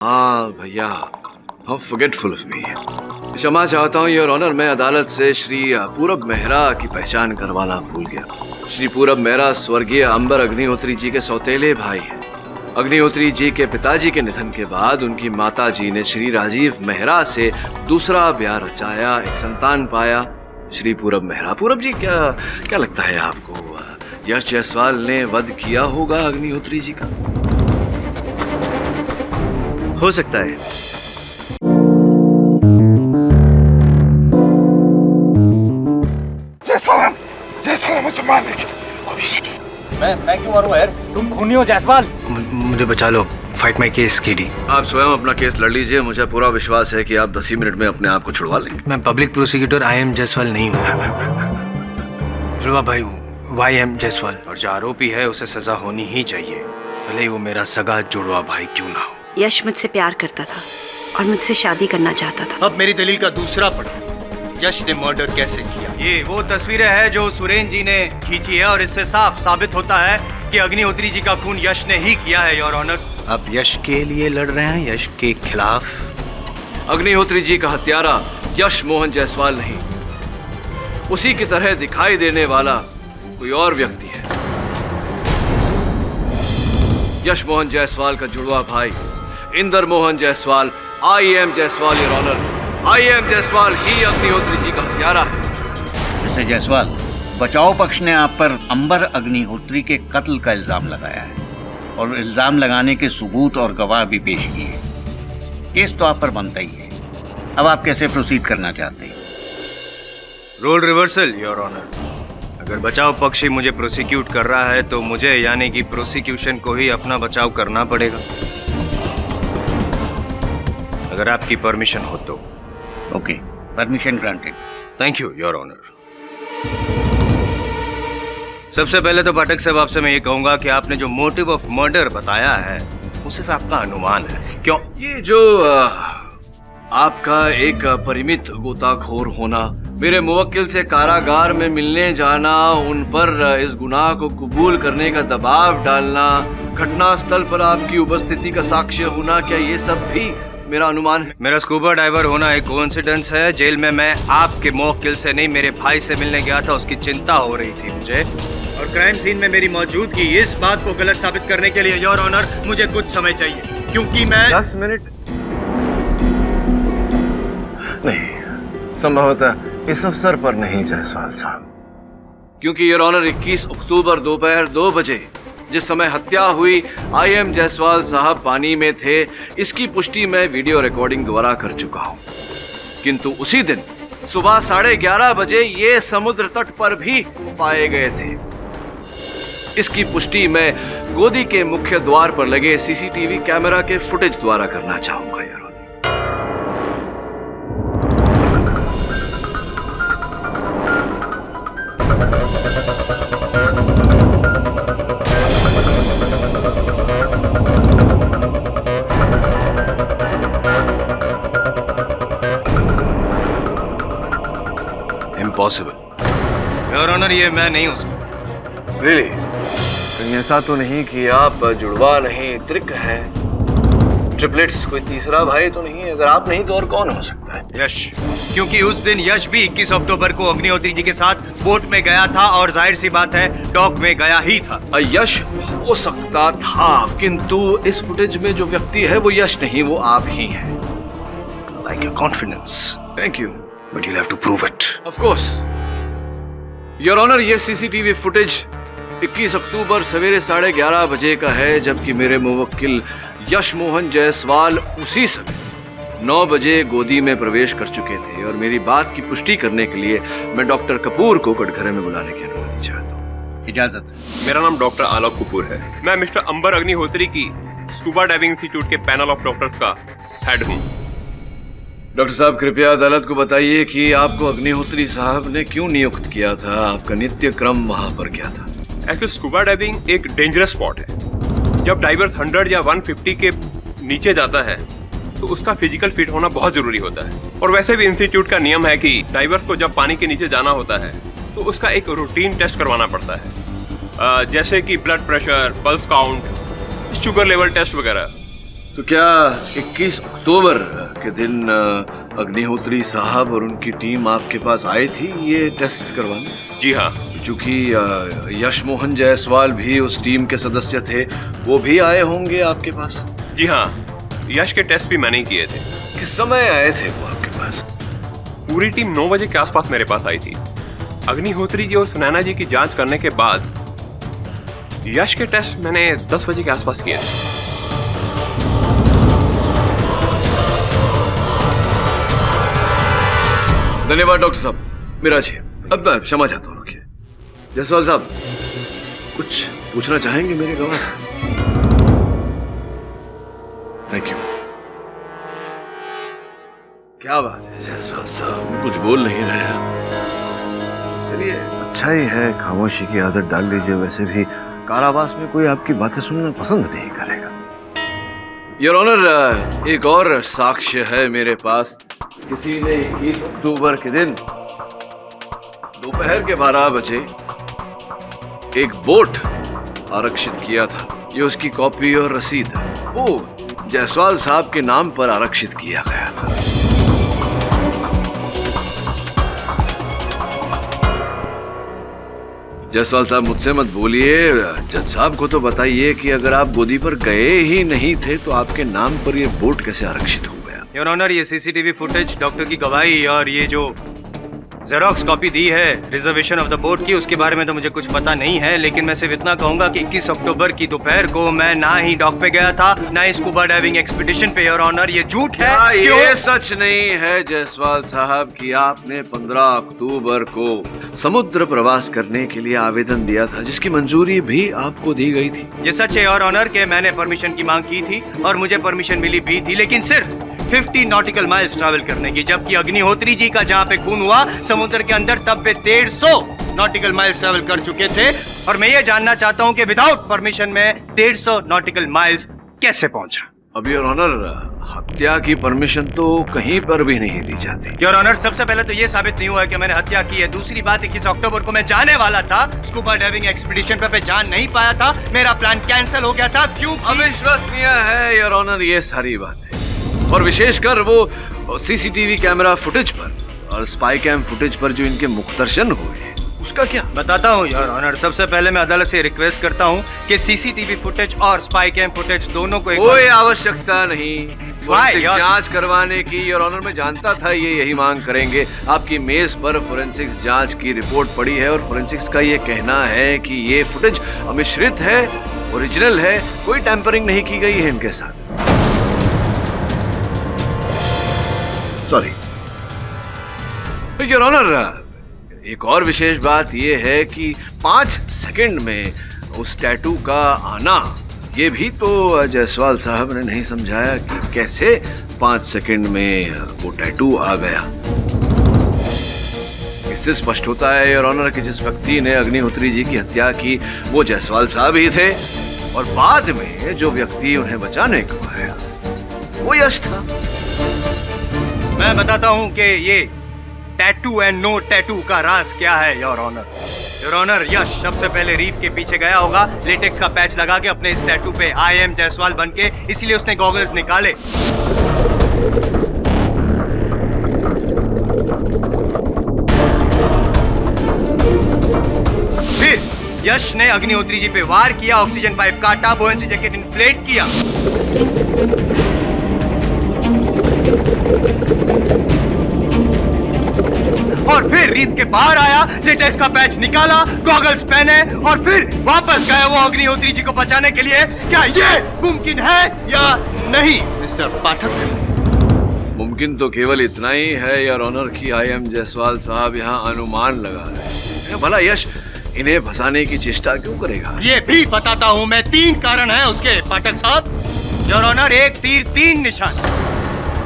हाँ भैया, how forgetful of me. क्षमा चाहता हूँ योर ऑनर, मैं अदालत से श्री पूरब मेहरा की पहचान करवाना भूल गया। श्री पूरब मेहरा स्वर्गीय अंबर अग्निहोत्री जी के सौतेले भाई हैं। अग्निहोत्री जी के पिताजी के निधन के बाद उनकी माता जी ने श्री राजीव मेहरा से दूसरा ब्याह रचाया, एक संतान पाया, श्री पूरब मेहरा। पूरब जी, क्या लगता है आपको यश जायसवाल ने वध किया होगा अग्निहोत्री जी का? हो सकता है। जायसवाल मुझे मारने की मैं क्यों मारूं यार? तुम खूनी हो जायसवाल। मुझे बचा लो, फाइट माई केस केडी। आप स्वयं अपना केस लड़ लीजिए, मुझे पूरा विश्वास है कि आप 10 ही मिनट में अपने आप को छुड़वा लेंगे। मैं public prosecutor I am Jaiswal नहीं हूँ, जुड़वा भाई हूँ, वाई एम जायसवाल। और जो आरोपी है उसे सजा होनी ही चाहिए, भले ही वो मेरा सगा जुड़वा भाई क्यों ना हो। यश मुझसे प्यार करता था और मुझसे शादी करना चाहता था। अब मेरी दलील का दूसरा पड़ा, यश ने मर्डर कैसे किया। ये वो तस्वीरें हैं जो सुरेंद्र जी ने खींची है और इससे साफ साबित होता है कि अग्निहोत्री जी का खून यश ने ही किया है योर ऑनर। अब यश के लिए लड़ रहे हैं, यश के खिलाफ। अग्निहोत्री जी का हत्यारा यश मोहन जायसवाल नहीं, उसी की तरह दिखाई देने वाला कोई और व्यक्ति है। यश मोहन जायसवाल का जुड़वा भाई Inder Mohan Jaiswal, I am Jaiswal your honour. I am Jaiswal ही अग्निहोत्री जी का हत्यारा है। मिस्टर जायसवाल, बचाव पक्ष ने आप पर अंबर अग्निहोत्री के कत्ल का इल्जाम लगाया है और इल्जाम लगाने के सबूत और गवाह भी पेश किए। केस तो आप पर बनता ही है। अब आप कैसे प्रोसीड करना चाहते हैं? Role reversal your honour. अगर बचाव पक्ष ही मुझे प्रोसिक्यूट कर रहा है तो मुझे यानी कि प्रोसिक्यूशन को ही अपना बचाव करना पड़ेगा, अगर आपकी परमिशन हो तो। Okay, permission granted. Thank you your honour. सबसे पहले तो पाठक साहब, आपसे मैं ये कहूंगा कि आपने जो मोटिव ऑफ मर्डर बताया है वो सिर्फ आपका अनुमान है। क्यों? ये जो आपका एक परिमित गोताखोर होना, मेरे मुवक्किल से कारागार में मिलने जाना, उन पर इस गुनाह को कबूल करने का दबाव डालना, घटना स्थल पर आपकी उपस्थिति का साक्ष्य होना, क्या ये सब भी मेरा अनुमान है? मेरा स्कूबा डाइवर होना एक कोइंसिडेंस है। जेल में मैं आपके मुवक्किल से नहीं, मेरे भाई से मिलने गया था, उसकी चिंता हो रही थी मुझे। और क्राइम सीन में मेरी मौजूदगी, इस बात को गलत साबित करने के लिए योर ऑनर मुझे कुछ समय चाहिए, क्योंकि मैं 10 मिनट नहीं, संभवतः इस अवसर पर नहीं जायसवाल साहब, क्योंकि योर ऑनर 21 अक्टूबर दोपहर 2 बजे जिस समय हत्या हुई, आई एम जायसवाल साहब पानी में थे, इसकी पुष्टि मैं वीडियो रिकॉर्डिंग द्वारा कर चुका हूं। किंतु उसी दिन सुबह 11:30 बजे ये समुद्र तट पर भी पाए गए थे। इसकी पुष्टि मैं गोदी के मुख्य द्वार पर लगे सीसीटीवी कैमरा के फुटेज द्वारा करना चाहूंगा your honour. Impossible your honour, ये मैं नहीं हो सकता। रियली? कहीं ऐसा तो नहीं कि आप जुड़वा नहीं, त्रिक हैं, ट्रिपलेट्स, कोई तीसरा भाई तो नहीं? अगर आप नहीं तो और कौन हो सकता है? यश, क्योंकि उस दिन यश भी 21 अक्टूबर को अग्निहोत्री जी के साथ बोट में गया था और जाहिर सी बात है डॉक में गया ही था। यश हो सकता था, किंतु इस फुटेज में जो व्यक्ति है वो यश नहीं, वो आप ही हैं। Like your confidence. Thank you, but you have to prove it. Of course your honour. ये सीसीटीवी फुटेज 21 अक्टूबर सवेरे 11:30 बजे का है, जबकि मेरे मुवक्किल यश मोहन जायसवाल उसी समय 9 बजे गोदी में प्रवेश कर चुके थे। और मेरी बात की पुष्टि करने के लिए मैं डॉक्टर कपूर को कटघरे में बुलाने की अनुमति चाहता हूँ। इजाजत। मेरा नाम डॉक्टर आलोक कपूर है। मैं मिस्टर अंबर अग्निहोत्री की स्कूबा डाइविंग इंस्टीट्यूट के पैनल ऑफ डॉक्टर्स का हेड हूँ। डॉक्टर साहब, कृपया अदालत को बताइए कि आपको अग्निहोत्री साहब ने क्यों नियुक्त किया था? आपका नित्य क्रम वहां पर क्या था? एक्चुअली स्कूबा डाइविंग एक डेंजरस स्पॉट है। जब डाइवर्स 100 या 150 के नीचे जाता है तो उसका फिजिकल फिट होना बहुत जरूरी होता है। और वैसे भी इंस्टीट्यूट का नियम है कि डाइवर्स को जब पानी के नीचे जाना होता है तो उसका एक रूटीन टेस्ट करवाना पड़ता है, जैसे कि blood pressure, pulse count, sugar level test वगैरह। तो क्या 21 अक्टूबर के दिन अग्निहोत्री साहब और उनकी टीम आपके पास आई थी ये टेस्ट करवाने? जी हाँ। चूंकि यश मोहन जायसवाल भी उस टीम के सदस्य थे, वो भी आए होंगे आपके पास? जी हाँ, यश के टेस्ट भी मैंने ही किए थे। किस समय आए थे वो आपके पास? पूरी टीम 9 बजे के आसपास मेरे पास आई थी। अग्निहोत्री जी और सुनैना जी की जांच करने के बाद यश के टेस्ट मैंने 10 बजे के आसपास किए थे। धन्यवाद डॉक्टर साहब। मेरा जी अब क्षमा चाहता हूँ, रुकिए। जायसवाल साहब कुछ पूछना चाहेंगे मेरे गवाह से? Thank you. क्या बात है जायसवाल साहब, कुछ बोल नहीं रहे हैं। चलिए अच्छा ही है, खामोशी की आदत डाल लीजिए। वैसे भी कारावास में कोई आपकी बातें सुनना पसंद नहीं करेगा। योर ऑनर, एक और साक्ष्य है मेरे पास। किसी ने 21 अक्टूबर के दिन दोपहर के 12 बजे एक बोट आरक्षित किया था। ये उसकी कॉपी और रसीद है। वो जायसवाल साहब के नाम पर आरक्षित किया गया था। जायसवाल साहब मुझसे मत बोलिए, जज साहब को तो बताइए कि अगर आप गोदी पर गए ही नहीं थे तो आपके नाम पर ये बोट कैसे आरक्षित हो गया? योर ऑनर, ये सीसीटीवी फुटेज, डॉक्टर की गवाही और ये जो जेरोक्स कॉपी दी है रिजर्वेशन ऑफ द बोट की, उसके बारे में तो मुझे कुछ पता नहीं है। लेकिन मैं सिर्फ इतना कहूंगा कि 21 अक्टूबर की दोपहर को मैं ना ही डॉक पे गया था, ना ही स्कूबा डाइविंग एक्सपीडिशन पे। योर ऑनर, ये झूठ है। ये सच नहीं है जायसवाल साहब कि आपने 15 अक्टूबर को समुद्र प्रवास करने के लिए आवेदन दिया था, जिसकी मंजूरी भी आपको दी गई थी। ये सच है योर ऑनर कि मैंने परमिशन की मांग की थी और मुझे परमिशन मिली भी थी, लेकिन सिर्फ 50 नॉटिकल माइल्स ट्रैवल करने की। जबकि अग्निहोत्री जी का जहाँ पे खून हुआ समुद्र के अंदर, तब पे 150 नॉटिकल माइल्स ट्रैवल कर चुके थे। और मैं ये जानना चाहता हूँ कि विदाउट परमिशन में 150 नॉटिकल माइल्स कैसे पहुंचा? अब योर ऑनर, हत्या की परमिशन तो कहीं पर भी नहीं दी जाती। योर ऑनर, सबसे पहले तो ये साबित नहीं हुआ कि मैंने हत्या की है। दूसरी बात, 21 अक्टूबर को मैं जाने वाला था स्कूबा डाइविंग एक्सपीडिशन पे जा नहीं पाया था। मेरा प्लान कैंसिल हो गया था। क्यों? अविश्वसनीय है योर ऑनर ये सारी बातें, और विशेषकर वो सीसीटीवी कैमरा फुटेज पर और स्पाई कैम फुटेज पर जो इनके मुखदर्शन हुए, उसका क्या? बताता हूँ योर ऑनर। सबसे पहले मैं अदालत से रिक्वेस्ट करता हूँ कि सीसीटीवी फुटेज और स्पाई कैम फुटेज दोनों को कोई आवश्यकता नहीं जांच करवाने की। योर ऑनर, मैं जानता था ये यही मांग करेंगे। आपकी मेज पर फोरेंसिक्स जांच की रिपोर्ट पड़ी है और फोरेंसिक्स का ये कहना है कि ये फुटेज अमिश्रित है, ओरिजिनल है, कोई टैंपरिंग नहीं की गई है इनके साथ। सॉरी योर ऑनर, एक और विशेष बात यह है कि 5 सेकंड में उस टैटू का आना, ये भी तो जायसवाल साहब ने नहीं समझाया कि कैसे 5 सेकंड में वो टैटू आ गया। इससे स्पष्ट होता है योर ऑनर कि जिस व्यक्ति ने अग्निहोत्री जी की हत्या की वो जायसवाल साहब ही थे, और बाद में जो व्यक्ति उन्हें बचाने को आया वो यश था। मैं बताता हूं कि ये टैटू एंड नो टैटू का राज क्या है योर ऑनर। योर ऑनर, यश सबसे पहले रीफ के पीछे गया होगा लेटेक्स का पैच लगा के अपने इस टैटू पे आई एम जायसवाल बन के, इसीलिए उसने गॉगल्स निकाले। फिर यश ने अग्निहोत्री जी पे वार किया, ऑक्सीजन पाइप काटा, बुओयेंसी जैकेट इन्फ्लेट किया। और फिर रीफ के बाहर आया, लेटेक्स का पैच निकाला, गॉगल्स पहने और फिर वापस गए वो अग्निहोत्री जी को बचाने के लिए। क्या ये मुमकिन है या नहीं मिस्टर पाठक? मुमकिन तो केवल इतना ही है योर ऑनर कि आई एम जायसवाल साहब यहाँ अनुमान लगा रहे हैं। भला यश इन्हें फंसाने की चेष्टा क्यों करेगा? ये भी बताता हूँ मैं। 3 कारण है उसके पाठक साहब। योर ऑनर, 1 तीर 3 निशान।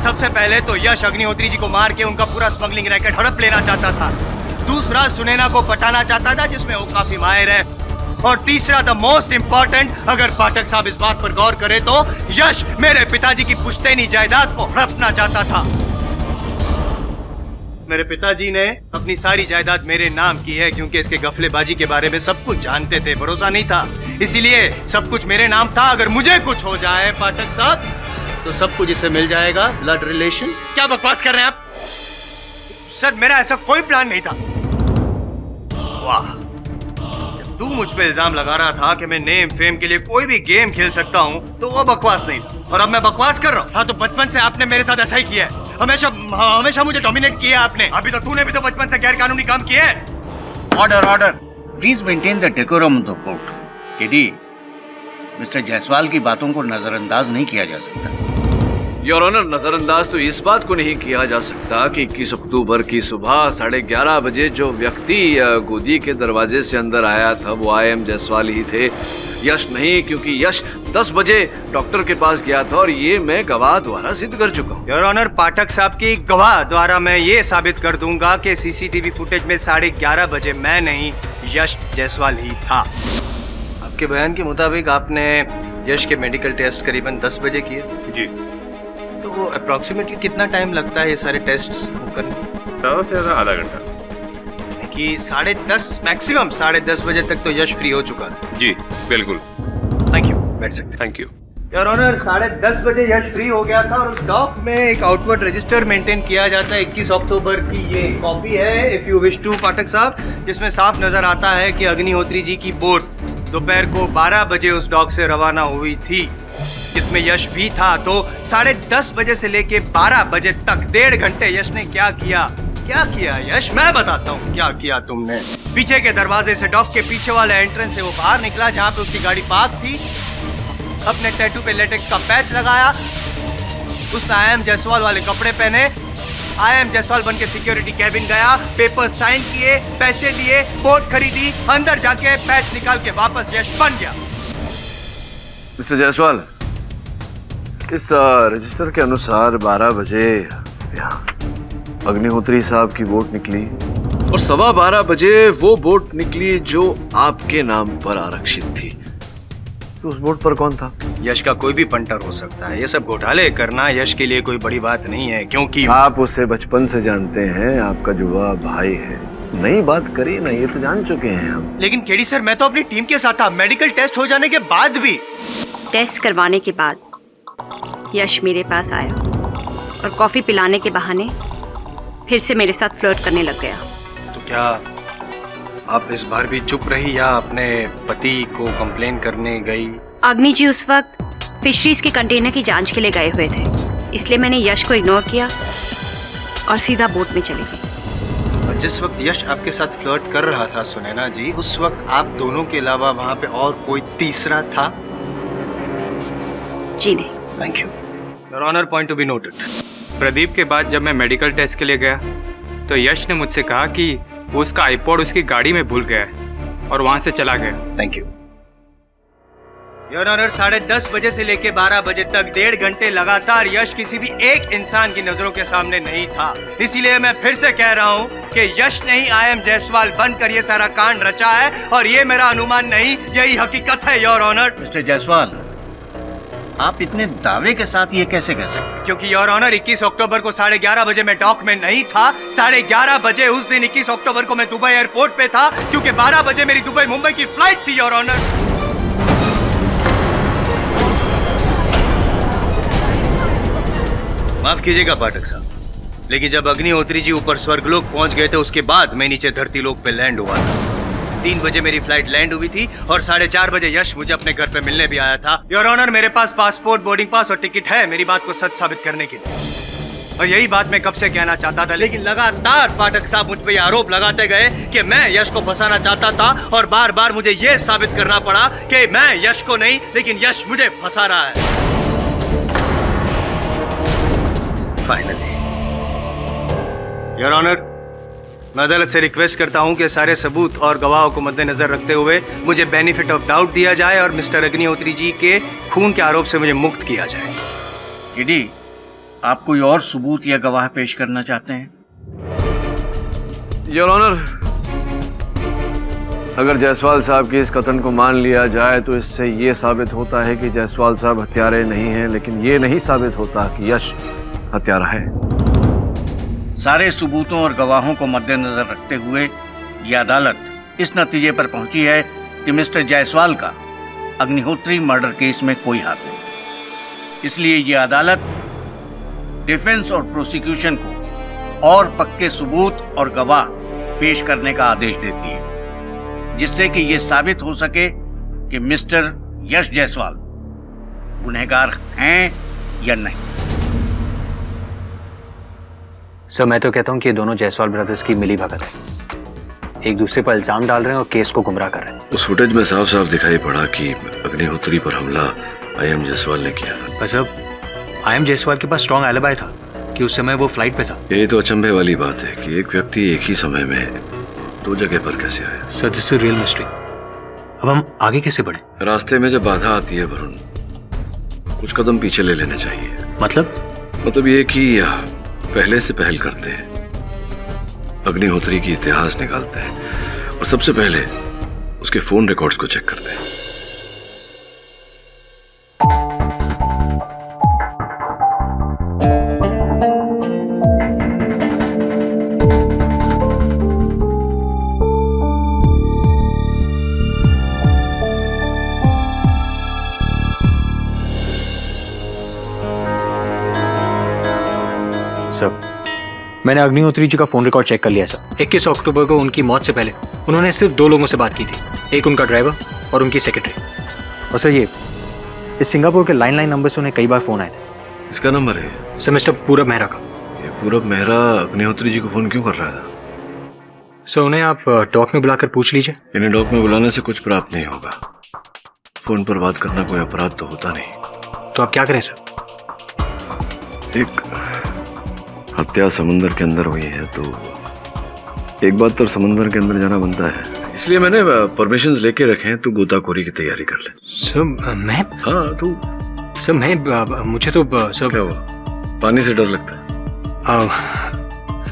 सबसे पहले तो यश अग्निहोत्री जी को मार के उनका पूरा स्मगलिंग रैकेट हड़प लेना चाहता था। दूसरा, सुनैना को पटाना चाहता था, जिसमें वो काफी माहिर है। और तीसरा, द मोस्ट इंपॉर्टेंट, अगर पाठक साहब इस बात पर गौर करें तो यश मेरे पिताजी की पुश्तैनी जायदाद को हड़पना चाहता था। मेरे पिताजी ने अपनी सारी जायदाद मेरे नाम की है, क्योंकि इसके गफलेबाजी के बारे में सब कुछ जानते थे, भरोसा नहीं था, इसीलिए सब कुछ मेरे नाम था। अगर मुझे कुछ हो जाए पाठक साहब तो सब कुछ इसे मिल जाएगा, ब्लड रिलेशन। क्या बकवास कर रहे हैं आप? सर मेरा ऐसा कोई प्लान नहीं था। वाह, जब तू मुझ पे इल्जाम लगा रहा था कि मैं नेम फेम के लिए कोई भी गेम खेल सकता हूँ तो वो बकवास नहीं था, और अब मैं बकवास कर रहा हूँ। हाँ तो बचपन से आपने मेरे साथ ऐसा ही किया है, हमेशा मुझे डोमिनेट किया आपने। अभी तो तूने भी तो बचपन से गैर कानूनी काम किए हैं। Order order, please maintain the decorum of the court. KD, mister Jaiswal की बातों को नजरअंदाज नहीं किया जा सकता। योर ऑनर, नजरअंदाज तो इस बात को नहीं किया जा सकता कि 21 अक्टूबर की सुबह 11:30 बजे जो व्यक्ति गोदी के दरवाजे से अंदर आया था वो IM जायसवाल ही थे, यश नहीं, क्योंकि यश 10 बजे डॉक्टर के पास गया था और ये मैं गवाह द्वारा सिद्ध कर चुका हूँ। योर ऑनर, पाठक साहब की गवाह द्वारा मैं ये साबित कर दूंगा कि CCTV फुटेज में 11:30 बजे मैं नहीं, यश जायसवाल ही था। आपके बयान के मुताबिक आपने यश के मेडिकल टेस्ट करीबन 10 बजे किए। जी। तो वो अप्रोक्सीमेटली कितना टाइम लगता है ये सारे टेस्ट करने? ज़्यादा से ज़्यादा आधा घंटा। कि 10:30 मैक्सिमम 10:30 बजे तक तो यश फ्री हो चुका है। जी बिल्कुल। थैंक यू, बैठ सकते। Thank you. योर ऑनर, 10:30 बजे यश फ्री हो गया था और उस डॉक में एक आउटवर्ड रजिस्टर मेंटेन किया जाता है। 21 अक्टूबर की ये कॉपी है, इफ यू विश टू, पाठक साहब, जिसमें साफ नजर आता है कि अग्निहोत्री जी की बोट दोपहर को 12 बजे उस डॉक से रवाना हुई थी, जिसमें यश भी था। तो 10:30 बजे से लेके 12 बजे तक 1.5 घंटे यश ने क्या किया यश? मैं बताता हूँ क्या किया तुमने। पीछे के दरवाजे से, डॉक के पीछे वाले एंट्रेंस से वो बाहर निकला जहाँ पे उसकी गाड़ी पार्क थी, अपने टैटू पे लेटेक्स का पैच लगाया, उसने IM जायसवाल वाले कपड़े पहने, IM जायसवाल बन के सिक्योरिटी कैबिन गया, पेपर साइन किए, पैसे दिए, बोट खरीदी, अंदर जाके पैच निकाल के वापस यश बन गया। मिस्टर जायसवाल, इस रजिस्टर के अनुसार 12 बजे अग्निहोत्री साहब की बोट निकली और 12:15 बजे वो बोट निकली जो आपके नाम पर आरक्षित थी। तो उस बोट पर कौन था? यश का कोई भी पंटर हो सकता है। ये सब घोटाले करना यश के लिए कोई बड़ी बात नहीं है, क्योंकि आप उसे बचपन से जानते हैं, आपका जुड़वा भाई है। नई बात करी ना, ये तो जान चुके हैं हम। लेकिन केडी सर, मैं तो अपनी टीम के साथ था। मेडिकल टेस्ट हो जाने के बाद भी। टेस्ट करवाने के बाद यश मेरे पास आया और कॉफी पिलाने के बहाने फिर से मेरे साथ फ्लर्ट करने लग गया। तो क्या आप इस बार भी चुप रही या अपने पति को कंप्लेन करने गई? अग्नि जी उस वक्त फिशरीज के कंटेनर की जांच के लिए गए हुए थे, इसलिए मैंने यश को इग्नोर किया और सीधा बोट में चली गई। और जिस वक्त यश आपके साथ फ्लर्ट कर रहा था सुनैना जी, उस वक्त आप दोनों के अलावा वहाँ पे और कोई तीसरा था? जी नहीं। Thank you. Your honour, point to be noted. Pradeep के बाद जब मैं मेडिकल टेस्ट के लिए गया तो यश ने मुझसे कहा कि वो उसका आईपॉड उसकी गाड़ी में भूल गया है और वहां से चला गया। Thank you. योर ऑनर, 10:30 बजे से लेके 12 बजे तक 1.5 घंटे लगातार यश किसी भी एक इंसान की नजरों के सामने नहीं था। इसीलिए मैं फिर से कह रहा हूँ कि यश ने ही IM जायसवाल बनकर ये सारा कांड रचा है, और ये मेरा अनुमान नहीं, यही हकीकत है योर ऑनर। मिस्टर जायसवाल, आप इतने दावे के साथ ये कैसे कह सकते? क्योंकि योर ऑनर, 21 अक्टूबर को 11:30 बजे मैं डॉक में नहीं था। 11:30 बजे उस दिन 21 अक्टूबर को मैं दुबई एयरपोर्ट पे था, क्योंकि 12 बजे मेरी दुबई मुंबई की फ्लाइट थी योर ऑनर। माफ कीजिएगा पाठक साहब, लेकिन जब अग्निहोत्री जी ऊपर स्वर्गलोक पहुंच गए थे उसके बाद मैं नीचे धरती लोक पे लैंड हुआ था। 3 बजे मेरी फ्लाइट लैंड हुई थी और 4:30 बजे यश मुझे अपने घर पे मिलने भी आया था। योर ऑनर, मेरे पास पासपोर्ट, बोर्डिंग पास और टिकट है मेरी बात को सच साबित करने के लिए, और यही बात मैं कब से कहना चाहता था। लेकिन लगातार पाठक साहब मुझ पे आरोप लगाते गए कि मैं यश को फंसाना चाहता था, और बार बार मुझे ये साबित करना पड़ा कि मैं यश को नहीं लेकिन यश मुझे फंसा रहा है। फाइनली योर ऑनर, मैं अदालत से रिक्वेस्ट करता हूं कि सारे सबूत और गवाहों को मद्देनजर रखते हुए मुझे बेनिफिट ऑफ डाउट दिया जाए और मिस्टर अग्निहोत्री जी के खून के आरोप से मुझे मुक्त किया जाए। ईडी, आप कोई और सबूत या गवाह पेश करना चाहते हैं? योर ऑनर, अगर जायसवाल साहब के इस कथन को मान लिया जाए तो इससे ये साबित होता है कि जायसवाल साहब हत्यारे नहीं हैं, लेकिन ये नहीं साबित होता कि यश हत्यारा है। सारे सबूतों और गवाहों को मद्देनजर रखते हुए यह अदालत इस नतीजे पर पहुंची है कि मिस्टर जायसवाल का अग्निहोत्री मर्डर केस में कोई हाथ नहीं। इसलिए ये अदालत डिफेंस और प्रोसिक्यूशन को और पक्के सबूत और गवाह पेश करने का आदेश देती है, जिससे कि ये साबित हो सके कि मिस्टर यश जायसवाल गुनहगार हैं या नहीं। सर मैं तो कहता हूँ कि ये दोनों जायसवाल ब्रदर्स की मिली भगत है, एक दूसरे पर इल्जाम डाल रहे हैं और केस को गुमराह कर रहे हैं। उस फुटेज में साफ साफ दिखाई पड़ा कि अग्निहोत्री पर हमला आईएम जायसवाल ने किया था। पर सर आईएम जायसवाल के पास स्ट्रॉन्ग एलिबाई था कि उस समय वो फ्लाइट पे था। यही तो अचंभे वाली बात है कि एक व्यक्ति एक ही समय में दो जगह पर कैसे आया। Sir this is real mystery. अब हम आगे कैसे बढ़े? रास्ते में जब बाधा आती है वरुण, कुछ कदम पीछे ले लेने चाहिए। मतलब ये कि पहले से पहल करते हैं, अग्निहोत्री की इतिहास निकालते हैं और सबसे पहले उसके फोन रिकॉर्ड्स को चेक करते हैं। सर मैंने अग्निहोत्री जी का फोन रिकॉर्ड चेक कर लिया सर। 21 अक्टूबर को उनकी मौत से पहले उन्होंने सिर्फ 2 लोगों से बात की थी, एक उनका ड्राइवर और उनकी सेक्रेटरी। और सर ये इस सिंगापुर के लाइन नंबर से उन्हें कई बार फोन आए थे। इसका नंबर है सर मिस्टर पूरब मेहरा का। ये पूरब मेहरा अग्निहोत्री जी को फोन क्यों कर रहा था? सर उन्हें आप डॉक में बुलाकर पूछ लीजिए। इन्हें डॉक में बुलाने से कुछ प्राप्त नहीं होगा। फोन पर बात करना कोई अपराध तो होता नहीं। तो आप क्या करें सर? एक हत्या समुंदर के अंदर हुई है तो एक बात तो समुंदर के अंदर जाना बनता है, इसलिए मैंने परमिशंस लेके रखे हैं। तू गोताखोरी की तैयारी कर ले। सर मैं? हाँ तू। सर मैं मुझे तो सर क्या हुआ, पानी से डर लगता है?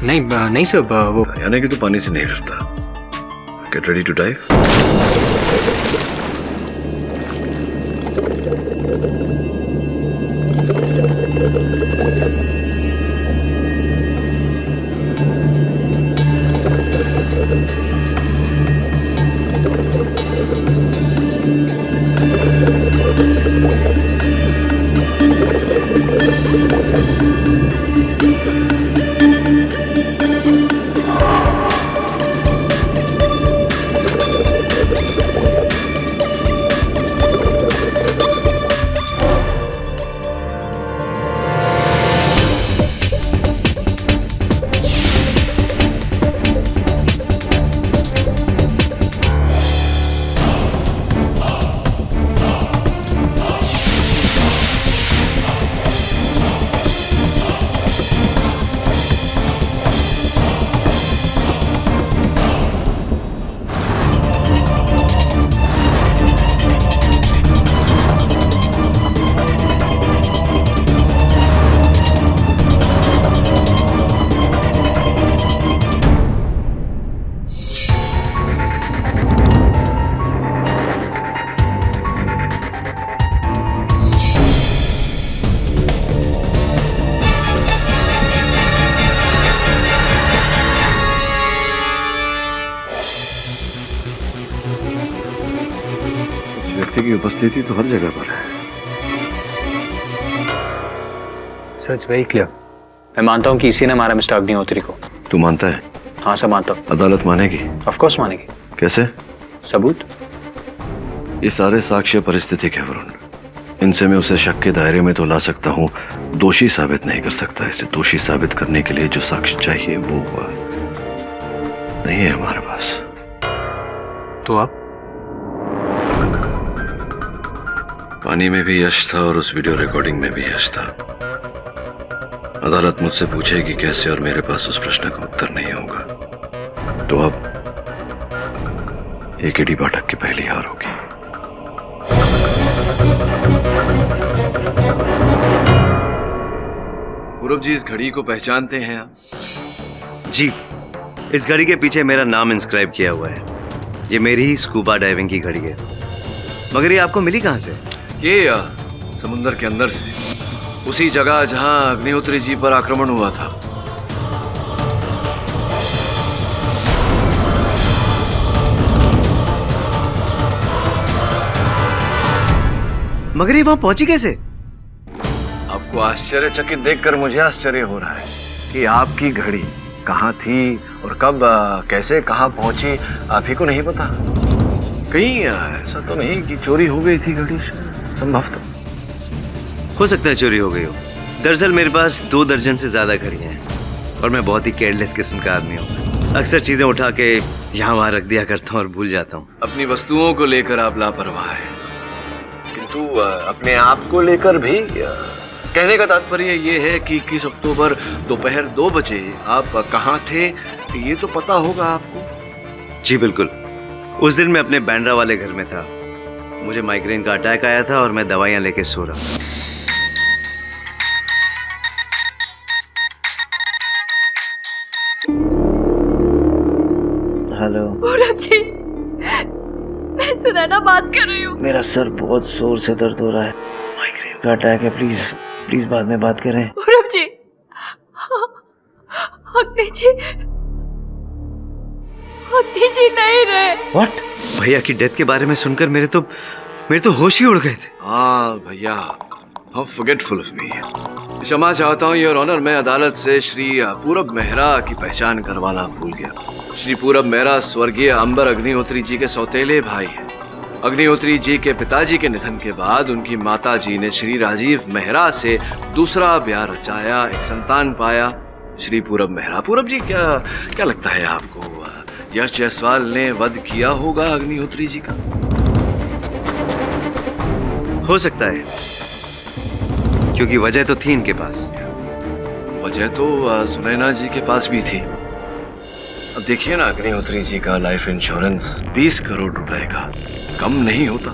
नहीं सर वो यानी कि तू पानी से नहीं डरता। Get ready to dive. व्यक्ति की उपस्थिति तो हर जगह पर है। Sir it's very clear. मैं मानता हूँ कि इसी ने मारा मिस्टर अग्निहोत्री को। तू मानता है? हाँ सर मानता हूँ। अदालत मानेगी? ऑफ कोर्स मानेगी। कैसे? सबूत? ये सारे साक्ष्य परिस्थितिक है वरुण। इनसे मैं उसे शक के दायरे में तो ला सकता हूँ, दोषी साबित नहीं कर सकता। इसे दोषी साबित करने के लिए जो साक्ष्य चाहिए वो नहीं है हमारे पास। तो आप? पानी में भी यश था और उस वीडियो रिकॉर्डिंग में भी यश था। अदालत मुझसे पूछेगी कैसे, और मेरे पास उस प्रश्न का उत्तर नहीं होगा। तो अब एक एडी पाठक की पहली हार होगी। पूरब जी, इस घड़ी को पहचानते हैं आप? जी, इस घड़ी के पीछे मेरा नाम इंस्क्राइब किया हुआ है। ये मेरी ही स्कूबा डाइविंग की घड़ी है। मगर ये आपको मिली कहां से? ये समुद्र के अंदर से, उसी जगह जहां अग्निहोत्री जी पर आक्रमण हुआ था। मगर ये वहां पहुंची कैसे? आपको आश्चर्यचकित देखकर मुझे आश्चर्य हो रहा है कि आपकी घड़ी कहाँ थी और कब कैसे कहाँ पहुंची, आप ही को नहीं पता? कहीं ऐसा तो नहीं कि चोरी हो गई थी घड़ी? संभव तो हो सकता है चोरी हो गई हो। दरअसल मेरे पास 2 दर्जन से ज्यादा घड़ियां हैं और मैं बहुत ही केयरलेस किस्म का आदमी हूँ। अक्सर चीजें उठा के यहाँ वहाँ रख दिया करता हूँ और भूल जाता हूँ। अपनी वस्तुओं को लेकर आप लापरवाह हैं, किंतु अपने आप को लेकर भी कहने का तात्पर्य ये है कि 21 अक्टूबर दोपहर 2 बजे आप कहाँ थे, ये तो पता होगा आपको। जी बिल्कुल, उस दिन मैं अपने बैंड्रा वाले घर में था। मुझे माइग्रेन का अटैक आया था और मैं दवाइयाँ लेके सो रहा था। हेलो पूरब जी, मैं सुनैना बात कर रही हूँ। मेरा सर बहुत जोर से दर्द हो रहा है, माइग्रेन का अटैक है। प्लीज प्लीज बाद में बात करें। पूरब जी, अग्नि जी नहीं रहे। व्हाट? भैया की डेथ के बारे में सुनकर मेरे तो होश ही उड़ गए थे। हाँ भैया, हाउ फॉरगेटफुल ऑफ मी। क्षमा चाहता हूँ योर ऑनर, मैं अदालत से श्री पूरब मेहरा की पहचान करवाना भूल गया। श्री पूरब मेहरा स्वर्गीय अंबर अग्निहोत्री जी के सौतेले भाई हैं। अग्निहोत्री जी के पिताजी के निधन के बाद उनकी माता जी ने श्री राजीव मेहरा से दूसरा ब्याह रचाया, एक संतान पाया, श्री पूरब मेहरा। पूरब जी, क्या लगता है आपको यश जायसवाल ने वध किया होगा अग्निहोत्री जी का? हो सकता है, क्योंकि वजह तो थी इनके पास। वजह तो सुनैना जी के पास भी थी। अब देखिए ना, अग्निहोत्री जी का लाइफ इंश्योरेंस 20 करोड़ रुपए का, कम नहीं होता।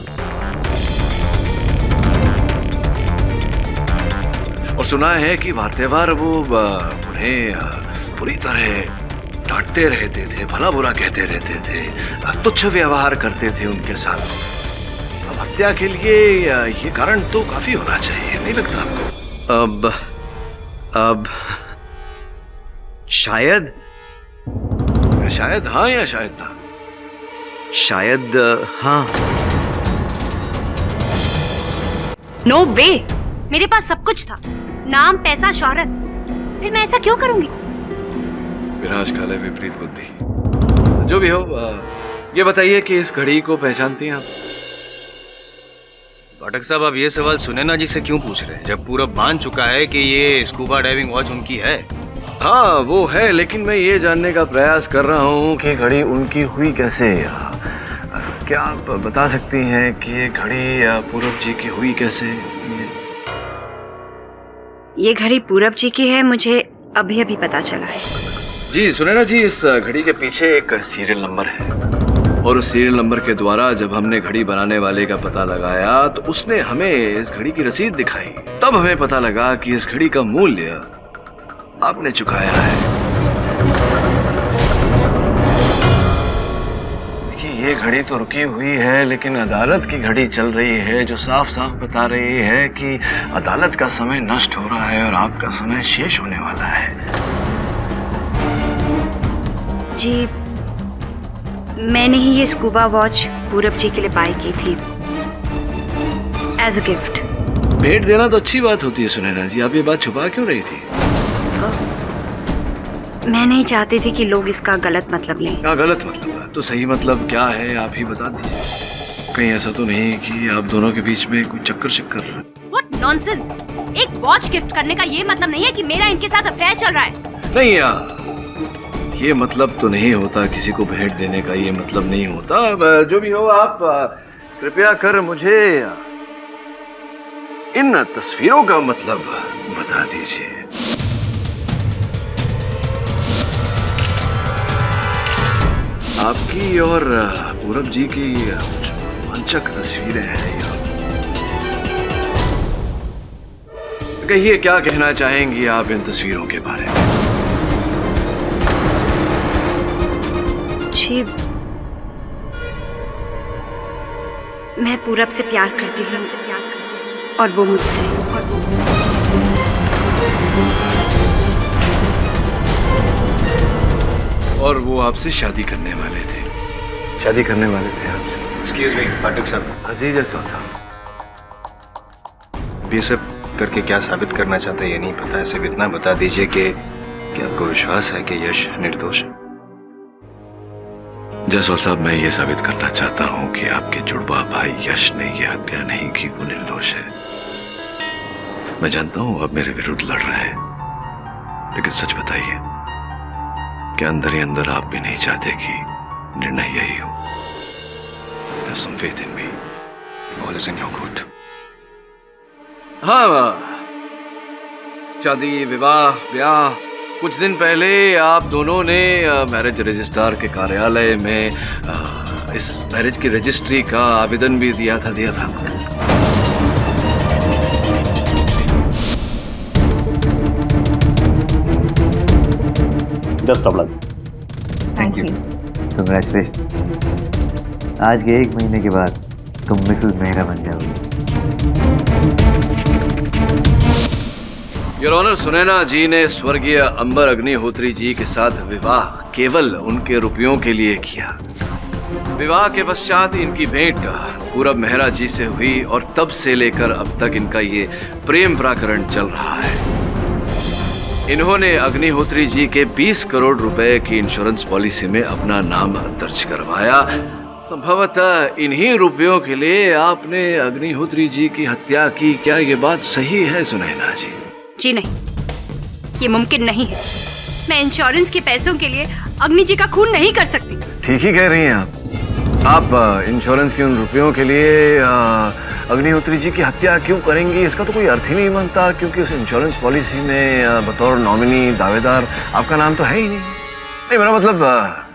और सुना है कि वार वो उन्हें पूरी तरह डांटते रहते थे, भला बुरा कहते रहते थे, तुच्छ व्यवहार करते थे उनके साथ। अब हत्या के लिए ये कारण तो काफी होना चाहिए, नहीं लगता आपको? अब शायद हाँ या शायद ना? शायद हाँ। नो वे, मेरे पास सब कुछ था, नाम, पैसा, शोहरत, फिर मैं ऐसा क्यों करूंगी? विनाश काले विपरीत बुद्धि। जो भी हो, ये बताइए कि इस घड़ी को पहचानती हैं आप? पाठक साहब, आप ये सवाल सुनैना जी से क्यों पूछ रहे हैं, जब पूरब मान चुका है कि ये स्कूबा डाइविंग वॉच उनकी है? हाँ वो है, लेकिन मैं ये जानने का प्रयास कर रहा हूँ कि घड़ी उनकी हुई कैसे। क्या आप बता सकती हैं कि ये घड़ी पूरब जी की हुई कैसे? ये घड़ी पूरब जी की है, मुझे अभी अभी पता चला है। जी सुनैना जी, इस घड़ी के पीछे एक सीरियल नंबर है और उस सीरियल नंबर के द्वारा जब हमने घड़ी बनाने वाले का पता लगाया तो उसने हमें इस घड़ी की रसीद दिखाई। तब हमें पता लगा कि इस घड़ी का मूल्य आपने चुकाया है। देखिए, ये घड़ी तो रुकी हुई है, लेकिन अदालत की घड़ी चल रही है जो साफ साफ बता रही है कि अदालत का समय नष्ट हो रहा है और आपका समय शेष होने वाला है। जी, मैंने ही ये स्कूबा वॉच पूरब जी के लिए बाय की थी एज अ गिफ्ट। भेंट देना तो अच्छी बात होती है सुनैना जी, आप ये बात छुपा क्यों रही थी? मैं नहीं चाहती थी कि लोग इसका गलत मतलब लें। क्या गलत मतलब? तो सही मतलब क्या है, आप ही बता दीजिए। कहीं ऐसा तो नहीं कि आप दोनों के बीच में कोई चक्कर? What nonsense! एक वॉच गिफ्ट करने का ये मतलब नहीं है कि मेरा इनके साथ अफेयर चल रहा है। नहीं यार, ये मतलब तो नहीं होता, किसी को भेंट देने का ये मतलब नहीं होता। जो भी हो, आप कृपया कर मुझे इन तस्वीरों का मतलब बता दीजिए। आपकी और पूरब जी की कुछ रोमांचक तस्वीरें हैं यार। कहिए, क्या कहना चाहेंगी आप इन तस्वीरों के बारे में? जी, मैं पूरब से प्यार करती हूँ और वो मुझसे। और वो आपसे शादी करने वाले थे? शादी करने वाले थे आपसे? एक्सक्यूज मी पाठक साहब। जी जैसा था। ये सब करके क्या साबित करना चाहते हैं ये नहीं पता है। सिर्फ इतना बता दीजिए कि आपको विश्वास है कि यश निर्दोष है। जायसवाल साहब, मैं ये साबित करना चाहता हूं कि आपके जुड़वा भाई यश ने ये हत्या नहीं की, वो निर्दोष है। मैं जानता हूं आप मेरे विरुद्ध लड़ रहे हैं, लेकिन सच बताइए कि अंदर ही अंदर आप भी नहीं चाहते कि निर्णय यही हो। Have some faith in me. All is in your good. हाँ, शादी, विवाह, ब्याह, कुछ दिन पहले आप दोनों ने मैरिज रजिस्ट्रार के कार्यालय में इस मैरिज की रजिस्ट्री का आवेदन भी दिया था। Best of luck. Thank you. Congratulation. आज के 1 महीने के बाद तुम मिसेस मेहरा बन जाओगी। योर ऑनर, सुनैना जी ने स्वर्गीय अंबर अग्निहोत्री जी के साथ विवाह केवल उनके रुपयों के लिए किया। विवाह के पश्चात इनकी भेंट पूरब मेहरा जी से हुई और तब से लेकर अब तक इनका ये प्रेम प्रकरण चल रहा है। इन्होंने अग्निहोत्री जी के 20 करोड़ रुपए की इंश्योरेंस पॉलिसी में अपना नाम दर्ज करवाया। संभवतः इन्हीं रुपयों के लिए आपने अग्निहोत्री जी की हत्या की। क्या ये बात सही है सुनैना जी? जी नहीं, ये मुमकिन नहीं है। मैं इंश्योरेंस के पैसों के लिए अग्नि जी का खून नहीं कर सकती। ठीक ही कह रही हैं आप इंश्योरेंस के उन रुपयों के लिए अग्निहोत्री जी की हत्या क्यों करेंगी? इसका तो कोई अर्थ ही नहीं बनता, क्योंकि उस इंश्योरेंस पॉलिसी में बतौर नॉमिनी दावेदार आपका नाम तो है ही नहीं। नहीं, मेरा मतलब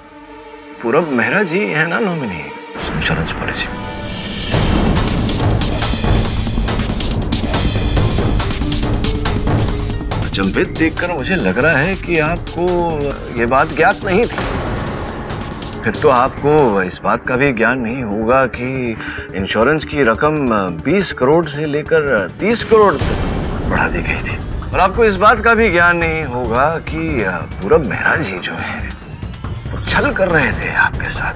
पूरब मेहरा जी है ना नॉमिनी उस इंश्योरेंस पॉलिसी में। अचंभित देखकर मुझे लग रहा है कि आपको ये बात ज्ञात नहीं थी। फिर तो आपको इस बात का भी ज्ञान नहीं होगा कि इंश्योरेंस की रकम 20 करोड़ से लेकर 30 करोड़ तक बढ़ा दी गई थी। और आपको इस बात का भी ज्ञान नहीं होगा कि पूरब मेहरा जी जो है वो छल कर रहे थे आपके साथ।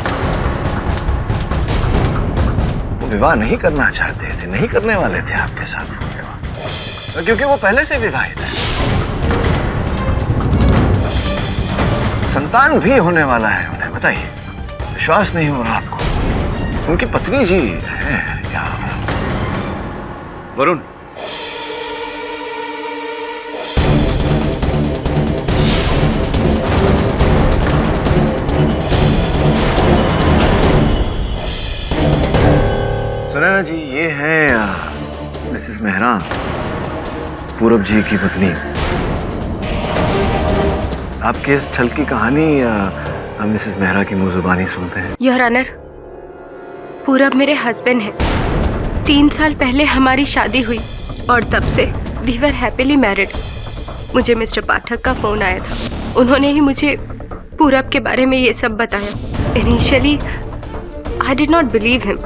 वो विवाह नहीं करना चाहते थे, नहीं करने वाले थे आपके साथ विवाह, क्योंकि वो पहले से विवाहित है। संतान भी होने वाला है उन्हें। बताइए, विश्वास नहीं हो रहा आपको? उनकी पत्नी जी है यहाँ। वरुण, सुनैना जी, ये है मिसेस मेहरा, पूरब जी की पत्नी। आपके इस छल की कहानी हम मिसेस मेहरा की मुंह जुबानी सुनते हैं। योर ऑनर, पूरब मेरे हस्बैंड हैं। 3 साल पहले हमारी शादी हुई और तब से वी वर हैप्पीली मैरिड। मुझे मिस्टर पाठक का फोन आया था। उन्होंने ही मुझे पूरब के बारे में ये सब बताया। Initially I did not believe him,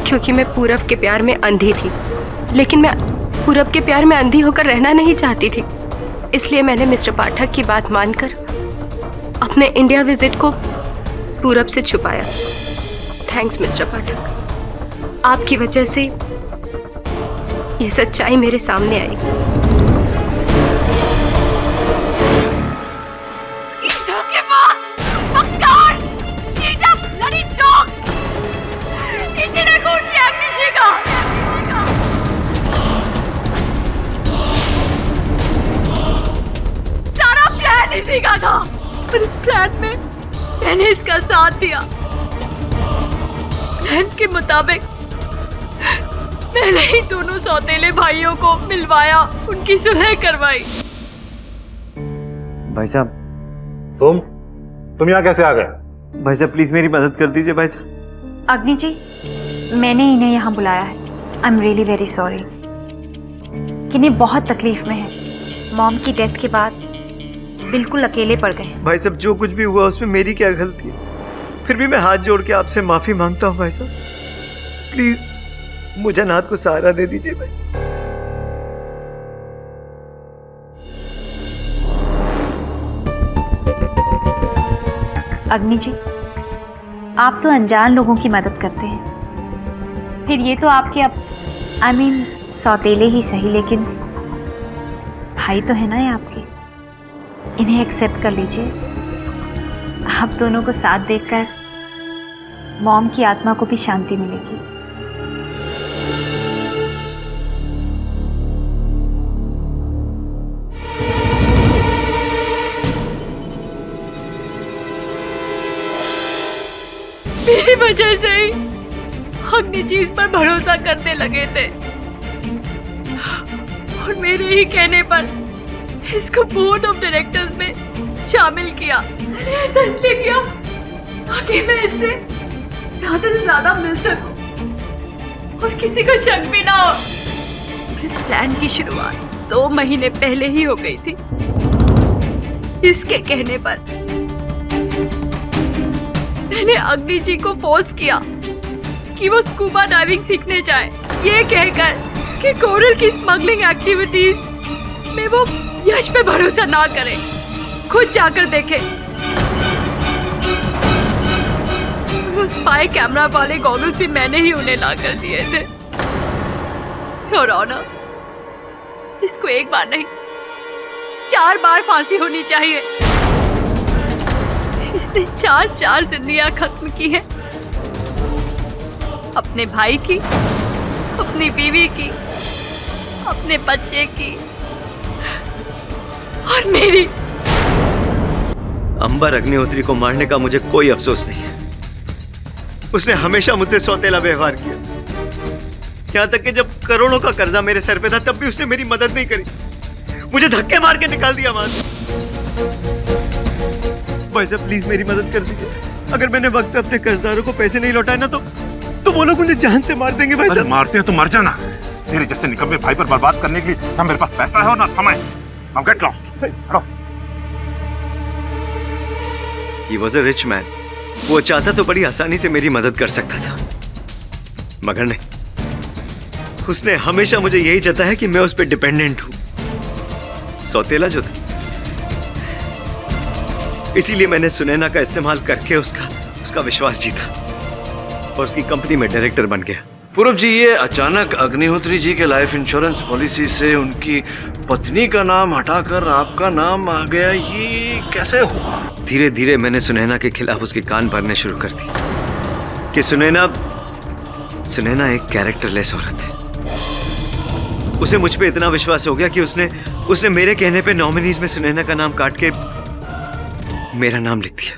क्योंकि मैं पूरब के प्यार में अंधी थी। लेकिन मैं पूरब के प्यार में अंधी होकर रहना नहीं चाहती थी। इसलिए मैंने मिस्टर पाठक की बात मानकर अपने इंडिया विजिट को पूरब से छुपाया। थैंक्स मिस्टर पाठक, आपकी वजह से ये सच्चाई मेरे सामने आई। सीखा था और इस प्लान में मैंने इसका साथ दिया। प्लान के मुताबिक मैंने ही दोनों सौतेले भाइयों को मिलवाया, उनकी सुलह करवाई। भाई साहब, तुम यहाँ कैसे आ गए? भाई साहब प्लीज मेरी मदद कर दीजिए भाई साहब। अग्नि जी, मैंने इन्हें यहाँ बुलाया है। I am really very sorry. इन्हें बहुत तकलीफ में है। मॉम की डेथ के बाद बिल्कुल अकेले पड़ गए। भाई साहब, जो कुछ भी हुआ उसमें मेरी क्या गलती है? फिर भी मैं हाथ जोड़ के आपसे माफी मांगता हूँ भाई साहब। प्लीज मुझे नाथ को सहारा दे दीजिए भाई साहब। अग्नि जी, आप तो अनजान लोगों की मदद करते हैं। फिर ये तो आपके अब सौतेले ही सही, लेकिन भाई तो है ना ये आपके, इन्हें एक्सेप्ट कर लीजिए। आप दोनों को साथ देखकर मॉम की आत्मा को भी शांति मिलेगी। मेरी वजह से ही अग्नि चीज पर भरोसा करने लगे थे और मेरे ही कहने पर इसको बोर्ड ऑफ डायरेक्टर्स में शामिल किया। मैंने ऐसा इसलिए किया ताकि मैं इससे ज्यादा से ज्यादा मिल सकूं और किसी को शक भी ना हो। इस प्लान की शुरुआत 2 महीने पहले ही हो गई थी। इसके कहने पर मैंने अग्नि जी को फोर्स किया कि वो स्कूबा डाइविंग सीखने जाए, ये कहकर कि कोरल की स्मगलिंग एक्टिविटीज में वो यश पे भरोसा ना करे, खुद जाकर देखे। वो स्पाई कैमरा वाले गॉगल्स भी मैंने ही उन्हें ला कर दिए थे। योर ऑनर, इसको एक बार नहीं 4 बार फांसी होनी चाहिए। इसने 4 जिंदगियां खत्म की है, अपने भाई की, अपनी बीवी की, अपने बच्चे की और मेरी। अंबर अग्निहोत्री को मारने का मुझे कोई अफसोस नहीं है। उसने हमेशा मुझसे सौतेला व्यवहार किया। यहाँ तक कि जब करोड़ों का कर्जा मेरे सर पे था तब भी उसने मेरी मदद नहीं करी, मुझे धक्के मार के निकाल दिया वहां से। भाई साहब प्लीज मेरी मदद कर दीजिए। अगर मैंने वक्त पे अपने कर्जदारों को पैसे नहीं लौटाए ना तो वो लोग मुझे जान से मार देंगे। भाई साहब मारते हैं तो मर जाना। तेरे जैसे निकम्मे भाई पर बर्बाद करने के लिए ना मेरे पास पैसा है और ना समय। Now get lost. हटो। He was a rich man. वो चाहता तो बड़ी आसानी से मेरी मदद कर सकता था, मगर नहीं। उसने हमेशा मुझे यही जताया कि मैं उस पर डिपेंडेंट हूं, सौतेला जो था। इसीलिए मैंने सुनैना का इस्तेमाल करके उसका विश्वास जीता और उसकी कंपनी में डायरेक्टर बन गया। पूरब जी, ये अचानक अग्निहोत्री जी के लाइफ इंश्योरेंस पॉलिसी से उनकी पत्नी का नाम हटाकर आपका नाम आ गया, ये कैसे हुआ? धीरे धीरे मैंने सुनैना के खिलाफ उसके कान भरने शुरू कर दी कि सुनैना एक कैरेक्टरलेस औरत है। उसे मुझ पे इतना विश्वास हो गया कि उसने मेरे कहने पे नॉमिनीज में सुनैना का नाम काट के मेरा नाम लिख दिया।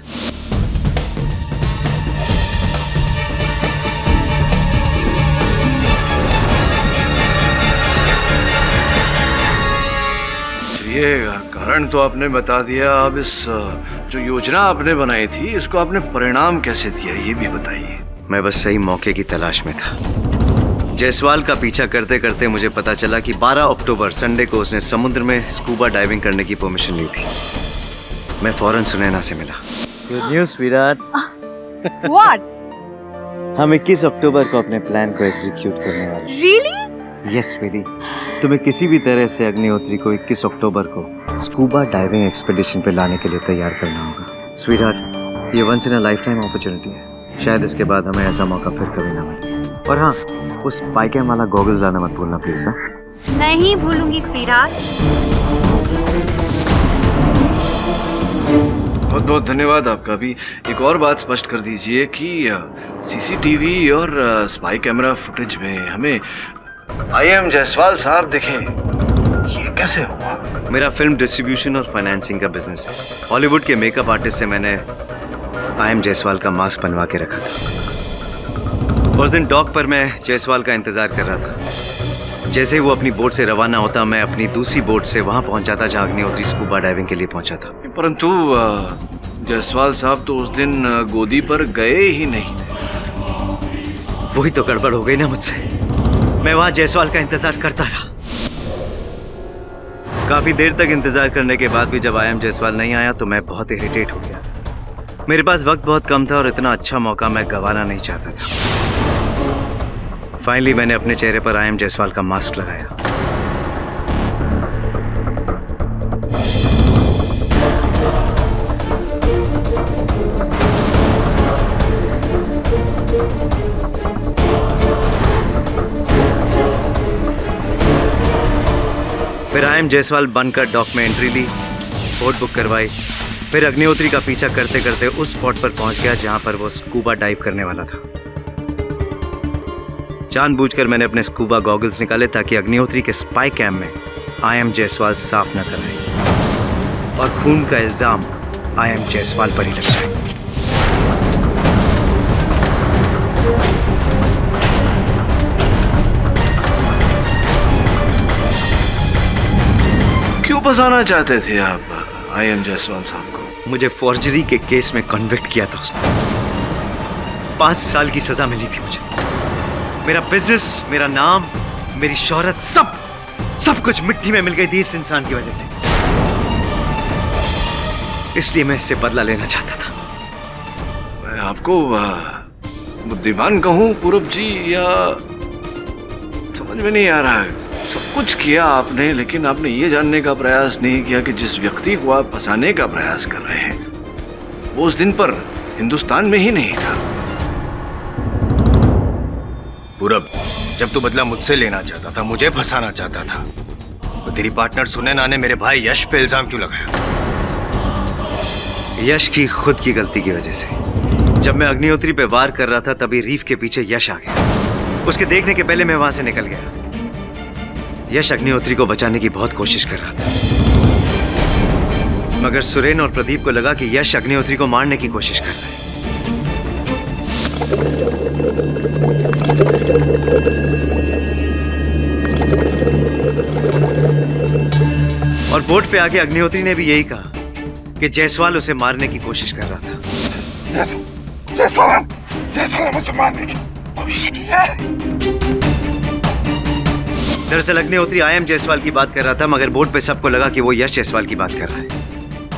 ये कारण तो आपने बता दिया, अब इस जो योजना आपने बनाई थी इसको आपने परिणाम कैसे दिया ये भी बताइए। मैं बस सही मौके की तलाश में था। जायसवाल का पीछा करते करते मुझे पता चला कि 12 अक्टूबर संडे को उसने समुद्र में स्कूबा डाइविंग करने की परमिशन ली थी। मैं फौरन सुनैना से मिला। Good news Virat. What? हम 21 अक्टूबर को अपने प्लान को एग्जीक्यूट करने वाले हैं। Really? यस स्वीटी, तुम्हें किसी भी तरह से अग्निहोत्री को 21 अक्टूबर को स्कूबा डाइविंग एक्सपेडिशन पे लाने के लिए तैयार करना होगा। स्वीटहार्ट, ये once in a lifetime opportunity है। शायद इसके बाद हमें ऐसा मौका फिर कभी ना मिले। और हाँ, उस पाइकेम वाला गॉगल्स लाना मत भूलना प्लीज। हाँ, नहीं भूलूंगी स्वीटहार्ट। बहुत बहुत धन्यवाद आपका भी। एक और बात स्पष्ट कर दीजिए कि सीसीटीवी और स्पाई कैमरा फुटेज में हमें IM जायसवाल साहब दिखे, ये कैसे हुआ? मेरा फिल्म डिस्ट्रीब्यूशन और फाइनेंसिंग का बिजनेस है। हॉलीवुड के मेकअप आर्टिस्ट से मैंने IM जायसवाल का मास्क बनवा के रखा था। उस दिन डॉक पर मैं जायसवाल का इंतजार कर रहा था। जैसे ही वो अपनी बोट से रवाना होता, मैं अपनी दूसरी बोट से वहां पहुंच जाता जहां अग्निहोत्री स्कूबा डाइविंग के लिए पहुंचा था। परंतु जायसवाल साहब तो उस दिन गोदी पर गए ही नहीं थे। वही तो गड़बड़ हो गई ना मुझसे। मैं वहां जायसवाल का इंतजार करता रहा। काफी देर तक इंतजार करने के बाद भी जब IM जायसवाल नहीं आया तो मैं बहुत इरिटेट हो गया। मेरे पास वक्त बहुत कम था और इतना अच्छा मौका मैं गंवाना नहीं चाहता था। फाइनली मैंने अपने चेहरे पर IM जायसवाल का मास्क लगाया। फिर आईएम जायसवाल बनकर डॉक में एंट्री ली, बोट बुक करवाई, फिर अग्निहोत्री का पीछा करते करते उस स्पॉट पर पहुंच गया जहां पर वो स्कूबा डाइव करने वाला था। जानबूझकर मैंने अपने स्कूबा गॉगल्स निकाले ताकि अग्निहोत्री के स्पाई कैम में आईएम जायसवाल साफ नजर आए और खून का इल्जाम आईएम जायसवाल पर ही लग जाए। क्यों फंसाना चाहते थे आप आईएम जायसवाल साहब को? मुझे फॉर्जरी के केस में कन्विक्ट किया था उसने। 5 साल की सजा मिली थी मुझे। मेरा बिजनेस, मेरा नाम, मेरी शोहरत, सब कुछ मिट्टी में मिल गई थी इस इंसान की वजह से। इसलिए मैं इससे बदला लेना चाहता था। मैं आपको बुद्धिमान कहूं पूरब जी, या समझ में नहीं आ रहा है। सब कुछ किया आपने, लेकिन आपने ये जानने का प्रयास नहीं किया कि जिस व्यक्ति को आप फंसाने का प्रयास कर रहे हैं वो उस दिन पर हिंदुस्तान में ही नहीं था। पूरब, जब तू बदला मुझसे लेना चाहता था, मुझे फंसाना चाहता था, तो तेरी पार्टनर सुनैना ने मेरे भाई यश पे इल्जाम क्यों लगाया? यश की खुद की गलती की वजह से। जब मैं अग्निहोत्री पे वार कर रहा था तभी रीफ के पीछे यश आ गया। उसके देखने के पहले मैं वहां से निकल गया। यश अग्निहोत्री को बचाने की बहुत कोशिश कर रहा था, मगर सुरेन और प्रदीप को लगा कि यश अग्निहोत्री को मारने की कोशिश कर रहा है। और बोट पे आके अग्निहोत्री ने भी यही कहा कि जायसवाल उसे मारने की कोशिश कर रहा था। जायसवाल मुझे मारने की कोशिश की है। दरअसल अग्निहोत्री आईएम जायसवाल की बात कर रहा था, मगर बोर्ड पे सबको लगा कि वो यश जायसवाल की बात कर रहा है।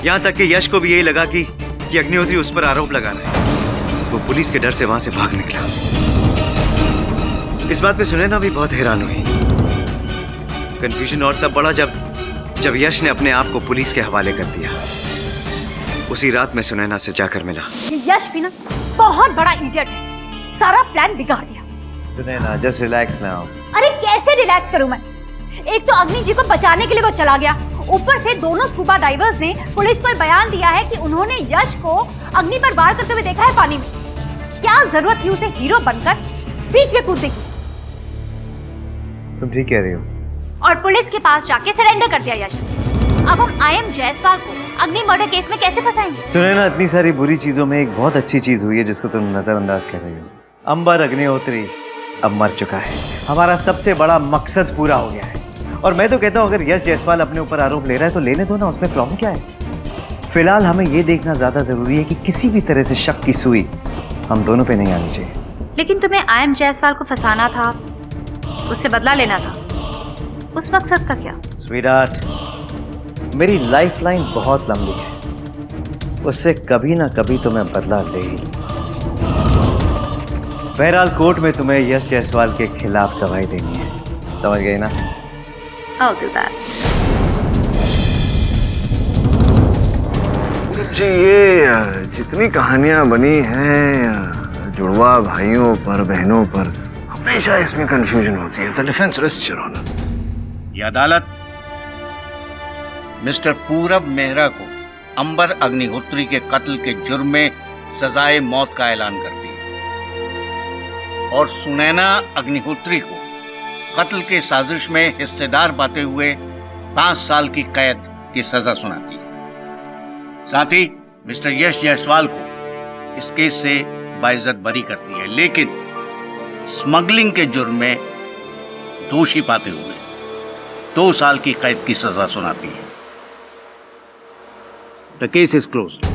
यहां तक कि यश को भी यही लगा कि अग्निहोत्री उस पर आरोप लगा रहा है। वो पुलिस के डर से वहां से भाग निकला। इस बात पे सुनैना भी बहुत हैरान हुई। कंफ्यूजन और तब बढ़ा जब यश ने अपने आप को पुलिस के हवाले कर दिया। उसी रात में सुनैना से जाकर मिला। यश भी ना बहुत बड़ा इडियट है, सारा प्लान बिगाड़ दिया। Sunaina, just relax now. अरे कैसे रिलैक्स करूं मैं? एक तो अग्नि जी को बचाने के लिए वो चला गया, ऊपर से दोनों स्कूबा डाइवर्स ने पुलिस को बयान दिया है कि उन्होंने यश को अग्नि पर वार करते हुए देखा है पानी में। क्या जरूरत थी उसे हीरो बनकर बीच में कूदने की? तुम ठीक कह रही हो। और पुलिस के पास जाके सरेंडर कर दिया यश। अब हम आईएम जायसवाल को अग्नि मर्डर केस में कैसे फंसाएंगे? सुनैना, इतनी सारी बुरी चीजों में एक बहुत अच्छी चीज हुई है जिसको तुम नजरअंदाज कर रही हो। अंबर अग्निहोत्री अब मर चुका है। हमारा सबसे बड़ा मकसद पूरा हो गया है। और मैं तो कहता हूँ अगर यश जायसवाल अपने ऊपर आरोप ले रहा है तो लेने दो ना, उसमें प्रॉब्लम क्या है? फिलहाल हमें ये देखना ज्यादा जरूरी है कि किसी भी तरह से शक की सुई हम दोनों पे नहीं आनी चाहिए। लेकिन तुम्हें आईएम जायसवाल को फंसाना था, उससे बदला लेना था, उस मकसद का क्या? स्वीटहार्ट, मेरी लाइफलाइन बहुत लंबी है, उससे कभी ना कभी तो मैं बदला ले ही। बहरहाल कोर्ट में तुम्हें यश जायसवाल के खिलाफ गवाही देनी है, समझ गई ना? I'll do that. जी, ये जितनी कहानियां बनी हैं जुड़वा भाइयों पर, बहनों पर, हमेशा इसमें कंफ्यूजन होती है। The defence rest your honour. ये अदालत मिस्टर पूरब मेहरा को अंबर अग्निहोत्री के कत्ल के जुर्म में सजाए मौत का ऐलान करती है और सुनैना अग्निहोत्री को कत्ल के साजिश में हिस्सेदार पाते हुए 5 साल की कैद की सजा सुनाती है। साथ ही मिस्टर यश जायसवाल को इस केस से बाइज्जत बरी करती है, लेकिन स्मगलिंग के जुर्म में दोषी पाते हुए 2 साल की कैद की सजा सुनाती है। The case is closed.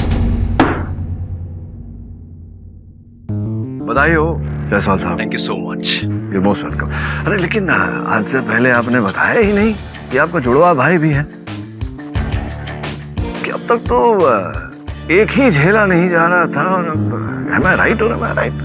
बधाई हो जायसवाल साहब। Thank you so much. You most welcome. अरे लेकिन आज से पहले आपने बताया ही नहीं कि आपका जुड़वा भाई भी है। कि अब तक तो एक ही झेला नहीं जा रहा था। Am I right or am I right?